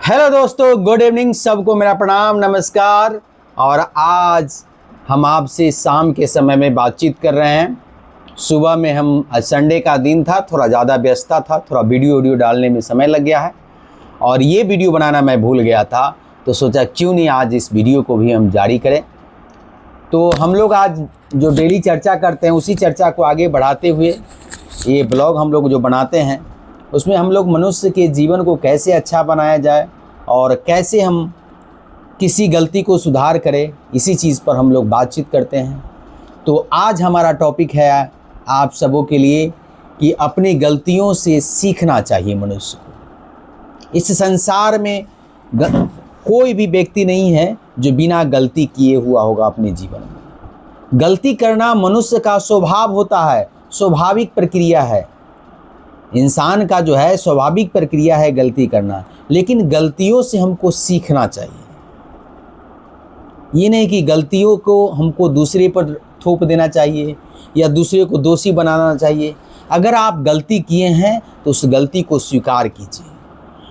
Hello दोस्तों, good evening. सबको मेरा प्रणाम, नमस्कार। और आज हम आपसे शाम के समय में बातचीत कर रहे हैं। सुबह में हम संडे का दिन था, थोड़ा ज़्यादा व्यस्तता था, थोड़ा वीडियो डालने में समय लग गया है और ये वीडियो बनाना मैं भूल गया था, तो सोचा क्यों नहीं आज इस वीडियो को भी हम जारी करें। तो हम लोग आज जो डेली चर्चा करते हैं उसी चर्चा को आगे बढ़ाते हुए ये ब्लॉग हम लोग जो बनाते हैं उसमें हम लोग मनुष्य के जीवन को कैसे अच्छा बनाया जाए और कैसे हम किसी गलती को सुधार करें, इसी चीज़ पर हम लोग बातचीत करते हैं। तो आज हमारा टॉपिक है आप सबों के लिए कि अपनी गलतियों से सीखना चाहिए मनुष्य को। इस संसार में कोई भी व्यक्ति नहीं है जो बिना गलती किए हुआ होगा अपने जीवन में। गलती करना मनुष्य का स्वभाव होता है, स्वाभाविक प्रक्रिया है। इंसान का जो है स्वाभाविक प्रक्रिया है गलती करना, लेकिन गलतियों से हमको सीखना चाहिए। ये नहीं कि गलतियों को हमको दूसरे पर थोप देना चाहिए या दूसरे को दोषी बनाना चाहिए। अगर आप गलती किए हैं तो उस गलती को स्वीकार कीजिए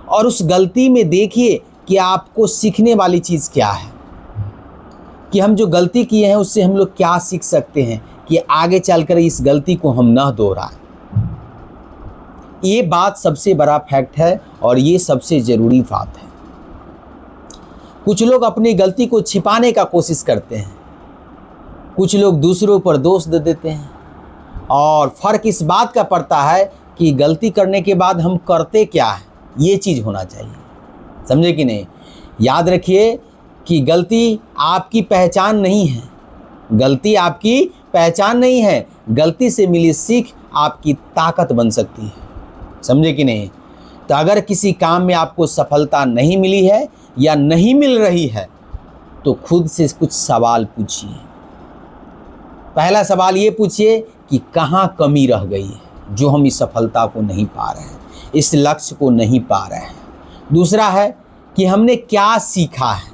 और उस गलती में देखिए कि आपको सीखने वाली चीज़ क्या है, कि हम जो गलती किए हैं उससे हम लोग क्या सीख सकते हैं कि आगे चलकर इस गलती को हम न दोहराएं। ये बात सबसे बड़ा फैक्ट है और ये सबसे ज़रूरी बात है। कुछ लोग अपनी गलती को छिपाने का कोशिश करते हैं, कुछ लोग दूसरों पर दोष दे देते हैं और फ़र्क इस बात का पड़ता है कि गलती करने के बाद हम करते क्या है, ये चीज़ होना चाहिए। समझे कि नहीं? याद रखिए कि गलती आपकी पहचान नहीं है, गलती आपकी पहचान नहीं है। गलती से मिली सीख आपकी ताकत बन सकती है। समझे कि नहीं? तो अगर किसी काम में आपको सफलता नहीं मिली है या नहीं मिल रही है तो खुद से कुछ सवाल पूछिए। पहला सवाल ये पूछिए कि कहाँ कमी रह गई है जो हम इस सफलता को नहीं पा रहे हैं, इस लक्ष्य को नहीं पा रहे हैं। दूसरा है कि हमने क्या सीखा है।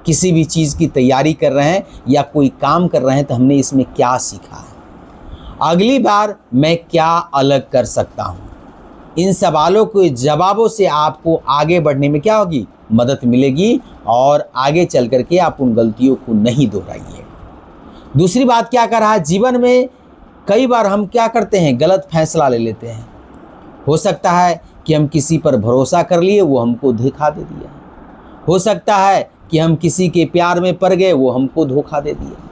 किसी भी चीज़ की तैयारी कर रहे हैं या कोई काम कर रहे हैं तो हमने इसमें क्या सीखा है। अगली बार मैं क्या अलग कर सकता हूँ। इन सवालों के जवाबों से आपको आगे बढ़ने में क्या होगी, मदद मिलेगी और आगे चल करके आप उन गलतियों को नहीं दोहराइए। दूसरी बात क्या कर रहा है, जीवन में कई बार हम क्या करते हैं, गलत फैसला ले लेते हैं। हो सकता है कि हम किसी पर भरोसा कर लिए, वो हमको धोखा दे दिया। हो सकता है कि हम किसी के प्यार में पड़ गए, वो हमको धोखा दे दिया।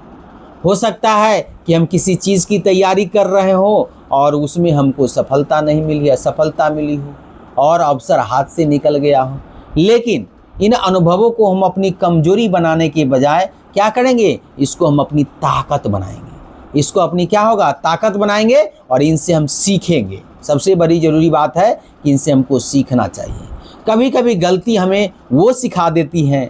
हो सकता है कि हम किसी चीज़ की तैयारी कर रहे हो और उसमें हमको सफलता नहीं मिली है, सफलता मिली हो और अवसर हाथ से निकल गया हो। लेकिन इन अनुभवों को हम अपनी कमजोरी बनाने के बजाय क्या करेंगे, इसको हम अपनी ताकत बनाएंगे। इसको अपनी क्या होगा, ताकत बनाएंगे और इनसे हम सीखेंगे। सबसे बड़ी ज़रूरी बात है कि इनसे हमको सीखना चाहिए। कभी कभी गलती हमें वो सिखा देती हैं,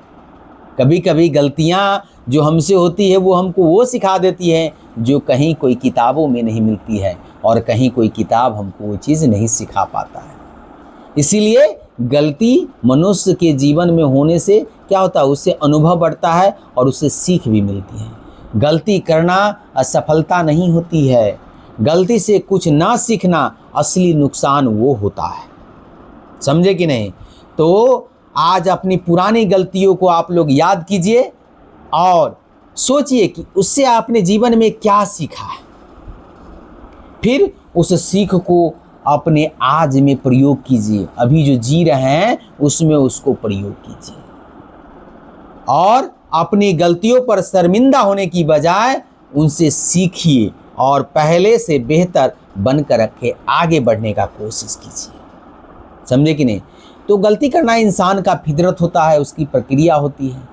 कभी कभी गलतियाँ जो हमसे होती है वो हमको वो सिखा देती है जो कहीं कोई किताबों में नहीं मिलती है और कहीं कोई किताब हमको वो चीज़ नहीं सिखा पाता है। इसीलिए गलती मनुष्य के जीवन में होने से क्या होता है, उससे अनुभव बढ़ता है और उससे सीख भी मिलती है। गलती करना असफलता नहीं होती है, गलती से कुछ ना सीखना असली नुकसान वो होता है। समझे कि नहीं? तो आज अपनी पुरानी गलतियों को आप लोग याद कीजिए और सोचिए कि उससे आपने जीवन में क्या सीखा है। फिर उस सीख को अपने आज में प्रयोग कीजिए। अभी जो जी रहे हैं उसमें उसको प्रयोग कीजिए और अपनी गलतियों पर शर्मिंदा होने की बजाय उनसे सीखिए और पहले से बेहतर बनकर के आगे बढ़ने का कोशिश कीजिए। समझे कि नहीं? तो गलती करना इंसान का फितरत होता है, उसकी प्रक्रिया होती है।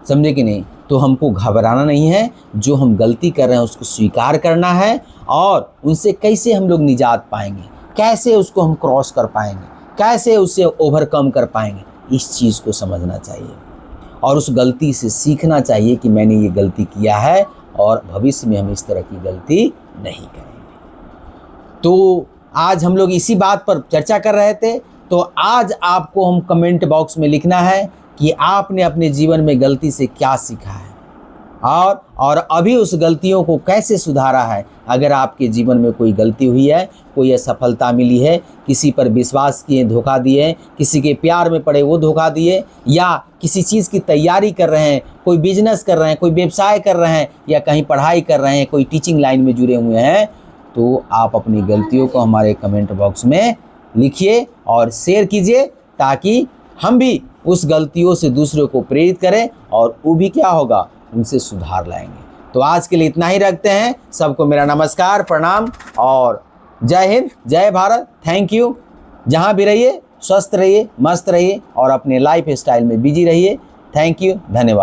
समझे कि नहीं? तो हमको घबराना नहीं है, जो हम गलती कर रहे हैं उसको स्वीकार करना है और उनसे कैसे हम लोग निजात पाएंगे, कैसे उसको हम क्रॉस कर पाएंगे, कैसे उससे ओवरकम कर पाएंगे, इस चीज़ को समझना चाहिए और उस गलती से सीखना चाहिए कि मैंने ये गलती किया है और भविष्य में हम इस तरह की गलती नहीं करेंगे। तो आज हम लोग इसी बात पर चर्चा कर रहे थे। तो आज आपको हम कमेंट बॉक्स में लिखना है कि आपने अपने जीवन में गलती से क्या सीखा है। और अभी उस गलतियों को कैसे सुधारा है। अगर आपके जीवन में कोई गलती हुई है, कोई असफलता मिली है, किसी पर विश्वास किए धोखा दिए, किसी के प्यार में पड़े वो धोखा दिए, या किसी चीज़ की तैयारी कर रहे हैं, कोई बिजनेस कर रहे हैं, कोई व्यवसाय कर रहे हैं, या कहीं पढ़ाई कर रहे हैं, कोई टीचिंग लाइन में जुड़े हुए हैं, तो आप अपनी गलतियों को हमारे कमेंट बॉक्स में लिखिए और शेयर कीजिए, ताकि हम भी उस गलतियों से दूसरों को प्रेरित करें और वो भी क्या होगा, उनसे सुधार लाएंगे। तो आज के लिए इतना ही रखते हैं। सबको मेरा नमस्कार, प्रणाम और जय हिंद, जय भारत। Thank you. जहाँ भी रहिए स्वस्थ रहिए, मस्त रहिए और अपने लाइफ स्टाइल में बिजी रहिए। थैंक यू, धन्यवाद।